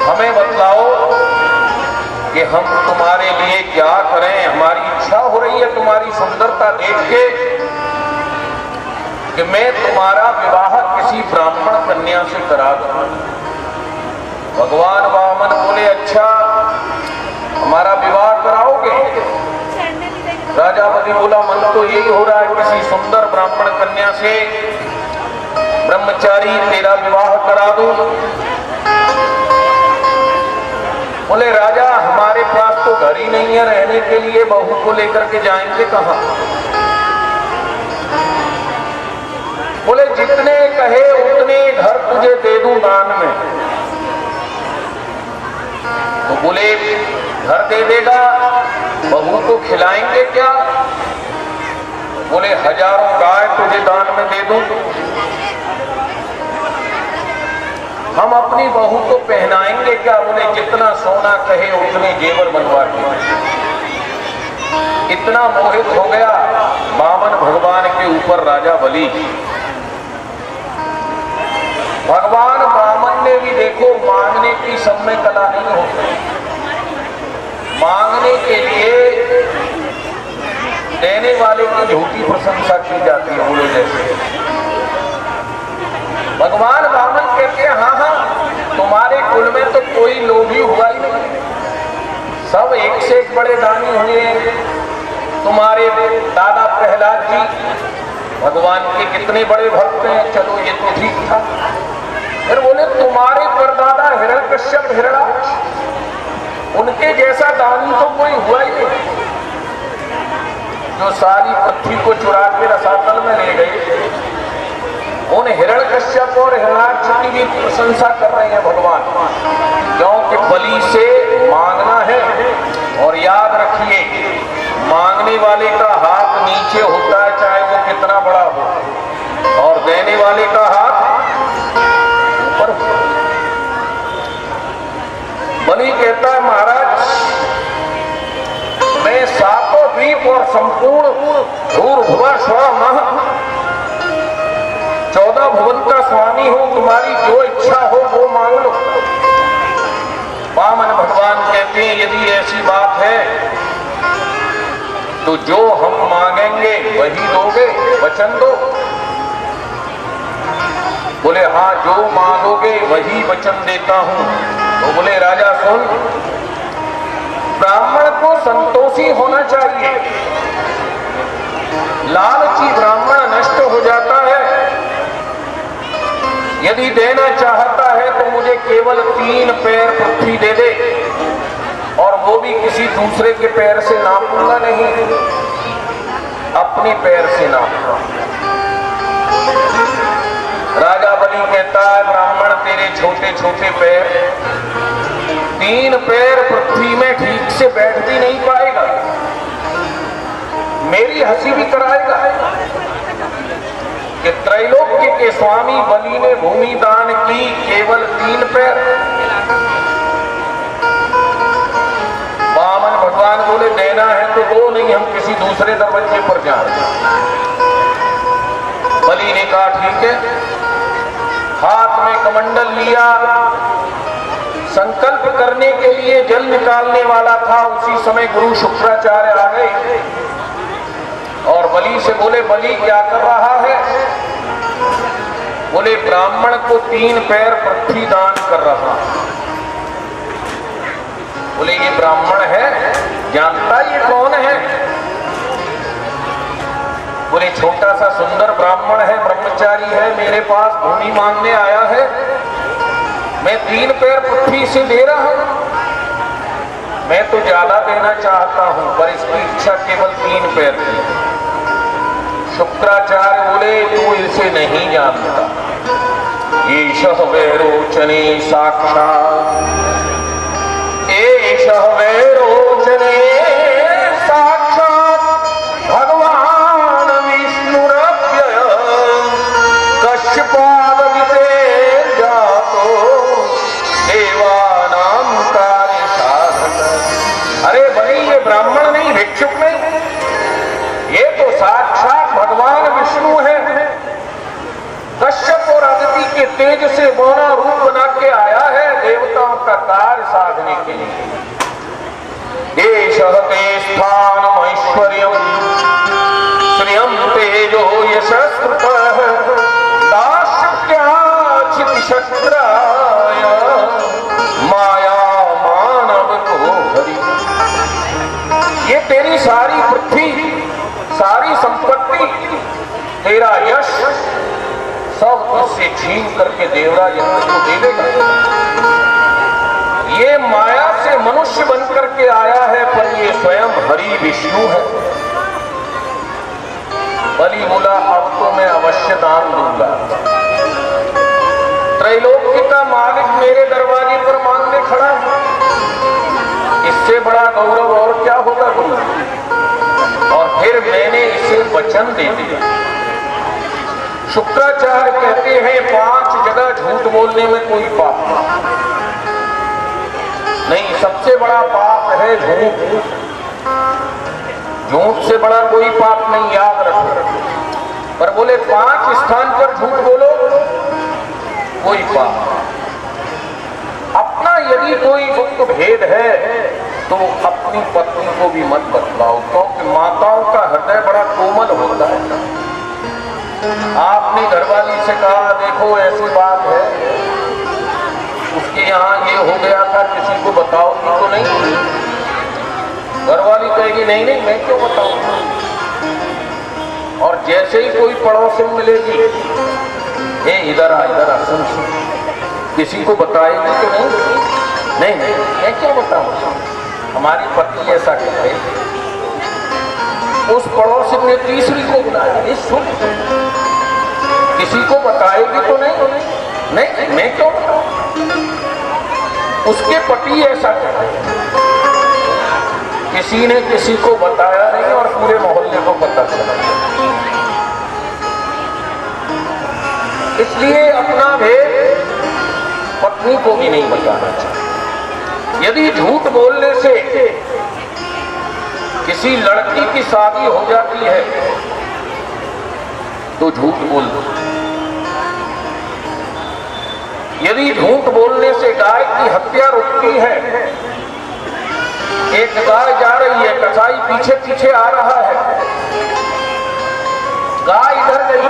हमें बतलाओ कि हम तुम्हारे लिए क्या करें। हमारी इच्छा हो रही है तुम्हारी सुंदरता देख के कि मैं तुम्हारा विवाह किसी ब्राह्मण कन्या से करा दूं। भगवान वामन बोले, अच्छा हमारा विवाह कराओगे? राजा बलि बोला, मन तो यही हो रहा है किसी सुंदर ब्राह्मण कन्या से ब्रह्मचारी तेरा विवाह करा दूं। बोले, राजा हमारे पास तो घर ही नहीं है रहने के लिए, बहू को लेकर के जाएंगे कहां? बोले, जितने कहे उतने घर तुझे दे दूं दान में। तो बोले, घर दे देगा, बहू को खिलाएंगे क्या? बोले, हजारों गाय तुझे दान में दे दूं। हम अपनी बहू को पहनाएंगे क्या? बोले, जितना सोना कहे उतने जेवर बनवा के। इतना मोहित हो गया वामन भगवान के ऊपर राजा बलि। भगवान वामन ने भी देखो मांगने की सब में कला नहीं होती। मांगने के लिए देने वाले की झूठी प्रशंसा की जाती है। बोलो जैसे भगवान वामन कहते हैं, हाँ हाँ तुम्हारे कुल में तो कोई लोभी हुआ ही नहीं, सब एक से एक बड़े दानी हुए। तुम्हारे दादा प्रहलाद जी भगवान के कितने बड़े भक्त हैं, चलो ये तो ठीक था। फिर बोले, तुम्हारे परदादा हिरण्यकश्यप हिरणाक्ष, उनके जैसा दानी तो कोई हुआ ही नहीं, जो सारी पृथ्वी को चुरा के रसातल में ले गए। उन हिरण्यकश्यप और हिरणाक्ष की भी प्रशंसा कर रहे हैं भगवान, क्योंकि बलि से मांगना है। और याद रखिए, मांगने वाले का हाथ नीचे होता है चाहे वो कितना बड़ा हो, और देने वाले का हाथ ऊपर। बलि कहता है, महाराज मैं सातों द्वीप और संपूर्ण भूर्भुवः स्वः महः 14 भुवन का स्वामी हूं, तुम्हारी जो इच्छा हो वो मांग लो। वामन भगवान कहते हैं, यदि ऐसी बात है तो जो हम मांगेंगे वही दोगे, वचन दो। बोले, हाँ जो मांगोगे वही वचन देता हूं। तो बोले, राजा सुन, ब्राह्मण को संतोषी होना चाहिए। लालची ब्राह्मण नष्ट हो जाता है। यदि देना चाहता है तो मुझे केवल 3 पैर पृथ्वी दे दे, और वो भी किसी दूसरे के पैर से नापूंगा नहीं, अपने पैर से नापूंगा। राजा बलि कहता है, ब्राह्मण तेरे छोटे छोटे पैर, 3 पैर पृथ्वी में ठीक से बैठ भी नहीं पाएगा, मेरी हंसी भी कराएगा। कि त्रैलोक्य के स्वामी बलि ने भूमि दान की केवल 3 पैर। वामन भगवान बोले, देना है तो वो नहीं, हम किसी दूसरे दरवाजे पर जा रहे हैं। बलि ने कहा ठीक है। हाथ में कमंडल लिया, संकल्प करने के लिए जल निकालने वाला था। उसी समय गुरु शुक्राचार्य आ गए और बलि से बोले, बलि क्या कर रहा है? बोले, ब्राह्मण को 3 पैर पृथ्वी दान कर रहा। बोले, ये ब्राह्मण है, जानता ये कौन है? बोले, छोटा सा सुंदर ब्राह्मण है, ब्रह्मचारी है, मेरे पास भूमि मांगने आया है, मैं 3 पैर पृथ्वी से दे रहा हूं। मैं तो ज्यादा देना चाहता हूं, पर इसकी इच्छा केवल 3 पैर की। शुक्राचार्य बोले, तू इसे नहीं जानता, ईशः वैरोचने साक्षात्, ईशः वैरोचने साक्षात् भगवान विष्णुरव्ययः कश्यपादविते जातो देवानां कार्य साधक। अरे बलि, ये ब्राह्मण नहीं, भिक्षुक नहीं, ये तो साक्षात भगवान विष्णु है। कश्यप और अदिति के तेज से मौना रूप बना के आया है, देवताओं का कार्य साधने के लिए। देशः ते स्थानम् ऐश्वर्यम् श्रियं तेजो यशस्कृतः दास्यत्याचितिशस्त्राय माया मानव को हरि। ये तेरी सारी पृथ्वी, सारी संपत्ति, तेरा यश सब इससे छीन करके देवराज इंद्र को दे देगा। ये माया से मनुष्य बन करके आया है, पर ये स्वयं हरि विष्णु है। बलि बोला अब तो मैं अवश्य दान दूंगा। त्रैलोक्य का मालिक मेरे दरवाजे पर मांगने खड़ा है, इससे बड़ा गौरव और क्या होगा गुरु। और फिर मैंने इसे वचन दे दिया। शुक्राचार्य कहते हैं 5 जगह झूठ बोलने में कोई पाप नहीं, सबसे बड़ा पाप है झूठ। झूठ से बड़ा कोई पाप नहीं, याद रखो। पर बोले 5 स्थान पर झूठ बोलो कोई पाप। अपना यदि कोई गुप्त भेद है तो अपनी पत्नी को भी मत बतलाओ, क्योंकि माताओं का हृदय बड़ा कोमल होता है। आपने घरवाली से कहा देखो ऐसी बात है, उसके यहाँ ये हो गया था, किसी को बताओगी तो नहीं? घरवाली कहेगी नहीं नहीं मैं क्यों बताऊं। और जैसे ही कोई पड़ोसी मिलेगी, ए इधर आ सुन, किसी को बताएगी तो नहीं? नहीं नहीं मैं क्यों बताऊं, हमारी पत्नी ऐसा कहते। उस पड़ोसी ने तीसरी को बुलाया, सुन किसी को बताएगी तो नहीं? नहीं मैं क्यों बताऊं। उसके पति ऐसा कहते, किसी ने किसी को बताया नहीं और पूरे मोहल्ले को पता चला। इसलिए अपना भेद पत्नी को भी नहीं बताना चाहिए। यदि झूठ बोलने से किसी लड़की की शादी हो जाती है तो झूठ बोल दो। यदि झूठ बोलने से गाय की हत्या रुकती है, एक गाय जा रही है, कसाई पीछे पीछे आ रहा है, गाय इधर गई,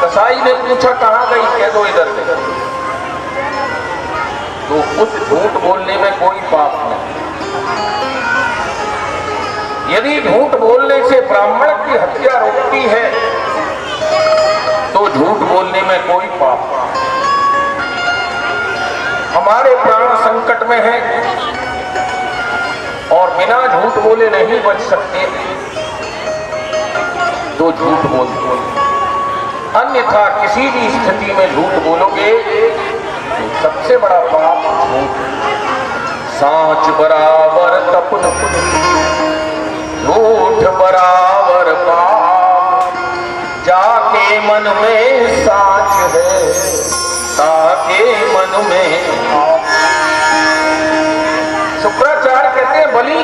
कसाई ने पूछा कहां गई, कह दो इधर गई, तो उस झूठ बोलने में कोई पाप नहीं। यदि झूठ बोलने से ब्राह्मण की हत्या रुकती है तो झूठ बोलने में कोई पाप नहीं। हमारे प्राण संकट में है और बिना झूठ बोले नहीं बच सकते तो झूठ बोल दो, अन्यथा किसी भी स्थिति में झूठ बोलोगे तो सबसे बड़ा पाप झूठ। सांच बराबर तपन, झूठ बराबर पाप, जाके मन में सांच है ताके मन में। शुक्राचार्य कहते हैं बलि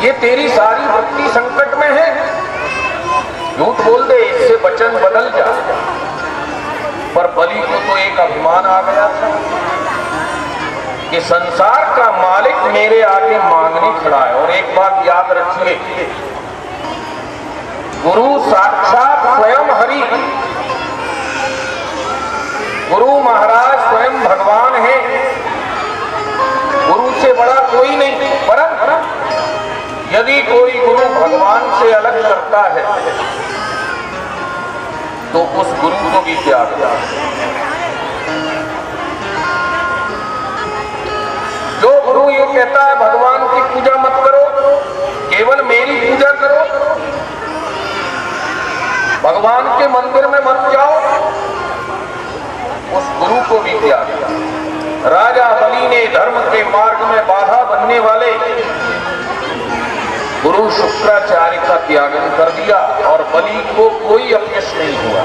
ये तेरी सारी भक्ति संकट में है, झूठ बोल दे, इससे वचन बदल जा। पर बलि को तो एक अभिमान आ गया था कि संसार का मालिक मेरे आगे मांगने खड़ा है। और एक बात याद रखिए, गुरु साक्षात स्वयं हरि, गुरु महाराज स्वयं भगवान है, गुरु से बड़ा कोई नहीं। परंतु यदि कोई गुरु भगवान से अलग करता है तो उस गुरु को भी त्याग दो। जो गुरु ये कहता है भगवान की पूजा मत करो, केवल मेरी पूजा करो, भगवान के मंदिर में मत जाओ, उस गुरु को भी त्याग दिया। राजा बलि ने धर्म के मार्ग में बाधा बनने वाले गुरु शुक्राचार्य का त्यागन कर दिया और बलि को कोई अपयश नहीं हुआ।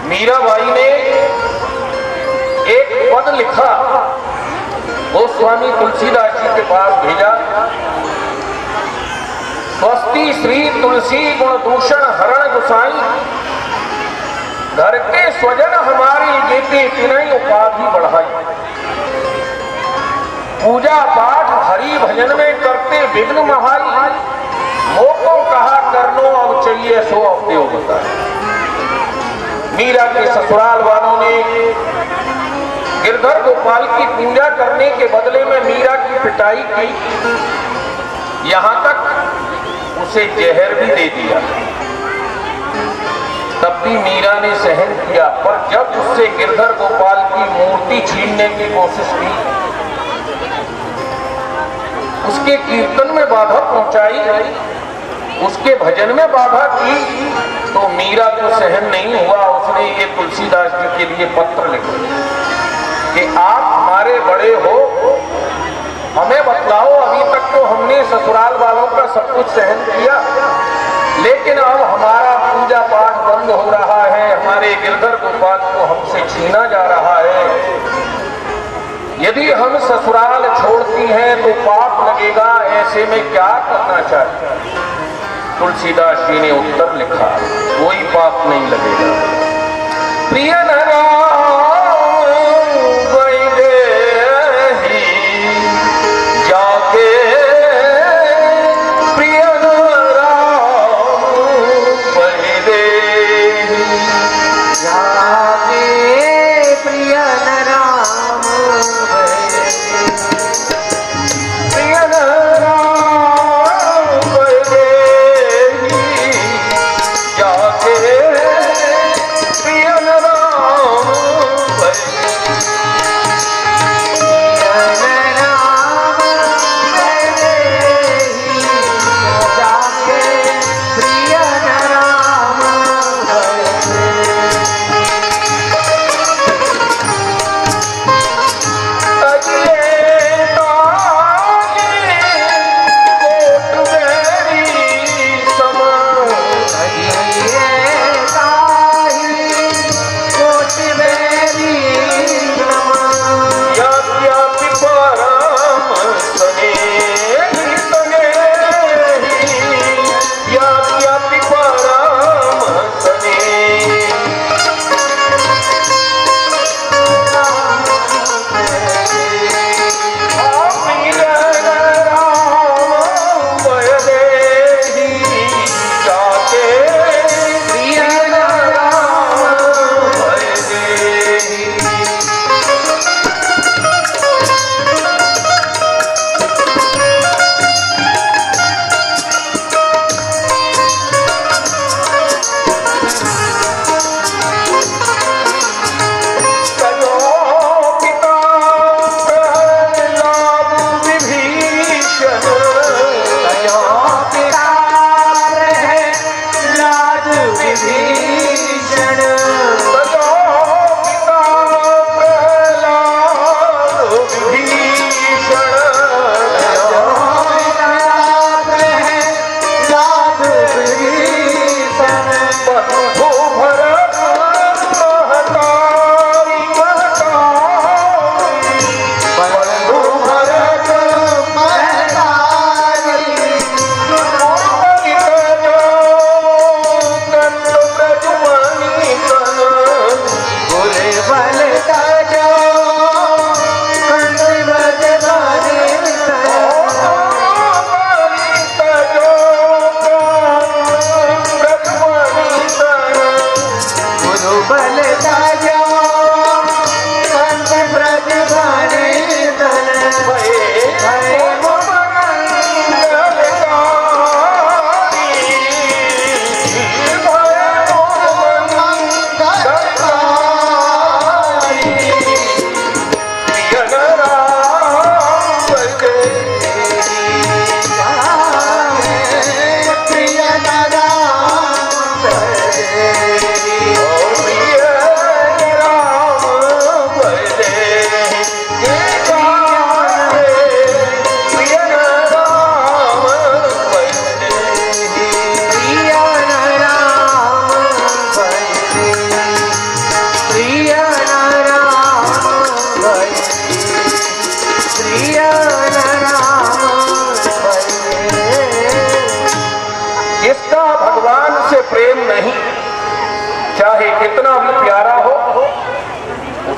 मीराबाई ने एक पद लिखा, गोस्वामी तुलसीदास जी के पास भेजा, स्वस्ति श्री तुलसी गुण दूषण हरण गुसाई, घर के स्वजन हमारी जेते तिनई उपाधि बढ़ाई। पूजा पाठ हरि भजन में करते विघ्न महाई। मोको कहा करनो अब चाहिए सो अब देव बताए। मीरा के ससुराल वालों ने गिरधर गोपाल की पूजा करने के बदले में मीरा की पिटाई की, यहां तक उसे जहर भी दे दिया। तब भी मीरा ने सहन किया, पर जब उससे गिरधर गोपाल की मूर्ति छीनने की कोशिश की, उसके कीर्तन में बाधा पहुंचाई, उसके भजन में बाधा की, तो मीरा को सहन नहीं हुआ। उसने ये तुलसीदास जी के लिए पत्र लिखा कि आप हमारे बड़े हो, हमें बतलाओ, अभी तक तो हमने ससुराल वालों का सब कुछ सहन किया, लेकिन अब हमारा पूजा पाठ बंद हो रहा है, हमारे गिरधर गोपाल को हमसे छीना जा रहा है। यदि हम ससुराल छोड़ती हैं तो पाप लगेगा, ऐसे में क्या करना चाहिए? तुलसीदास जी ने उत्तर लिखा, कोई पाप नहीं लगेगा। प्रिय जाके प्रिय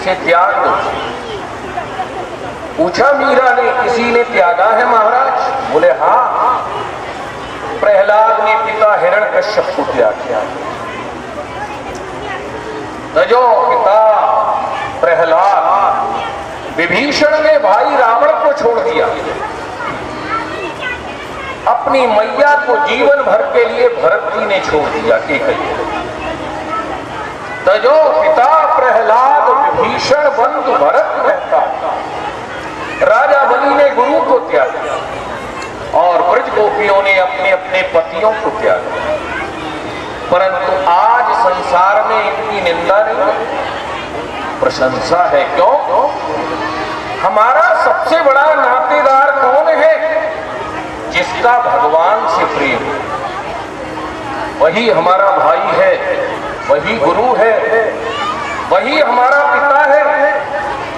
इसे त्याग दो। पूछा मीरा ने, किसी ने त्यागा है महाराज? बोले हाँ, प्रहलाद ने पिता हिरण्यकश्यप को त्याग किया। तजो पिता प्रहलाद, विभीषण ने भाई रावण को छोड़ दिया, अपनी मैया को जीवन भर के लिए भरत जी ने छोड़ दिया। तजो पिता प्रहलाद, विभीषण बंधु भरत रहता। राजा बलि ने गुरु को त्यागा और ब्रज गोपियों ने अपने अपने पतियों को त्यागा। परंतु आज संसार में इनकी निंदा नहीं, प्रशंसा है। क्यों? हमारा सबसे बड़ा नातेदार कौन है? जिसका भगवान से प्रेम, वही हमारा भाई है, वही गुरु है, वही हमारा पिता है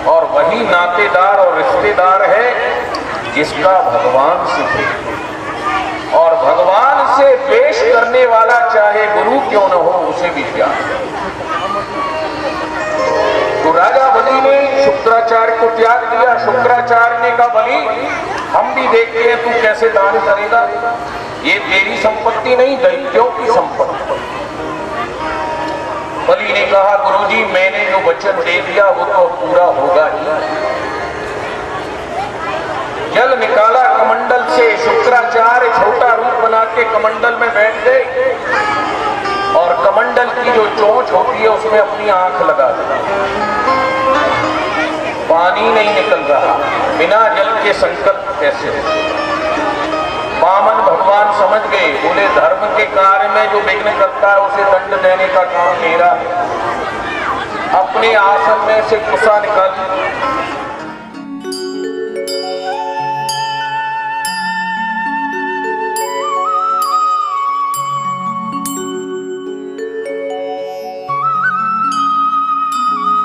और वही नातेदार और रिश्तेदार है जिसका भगवान से प्रेम। और भगवान से पेश करने वाला चाहे गुरु क्यों न हो, उसे भी प्यार। तो राजा बलि ने शुक्राचार्य को त्याग दिया। शुक्राचार्य ने कहा, बलि हम भी देखते हैं तू कैसे दान करेगा, ये तेरी संपत्ति नहीं, दैत्यों की संपत्ति। बलि ने कहा, गुरुजी मैंने जो वचन दे दिया वो तो पूरा होगा ही। जल निकाला कमंडल से, शुक्राचार्य छोटा रूप बना के कमंडल में बैठ गए और कमंडल की जो चोंच होती है उसमें अपनी आंख लगा दी। पानी नहीं निकल रहा, बिना जल के संकल्प कैसे? वामन भगवान समझ गए, बोले धर्म के कार्य में जो विघ्न करता है उसे दंड देने का काम मेरा है। अपने आसन में से कुसा निकाल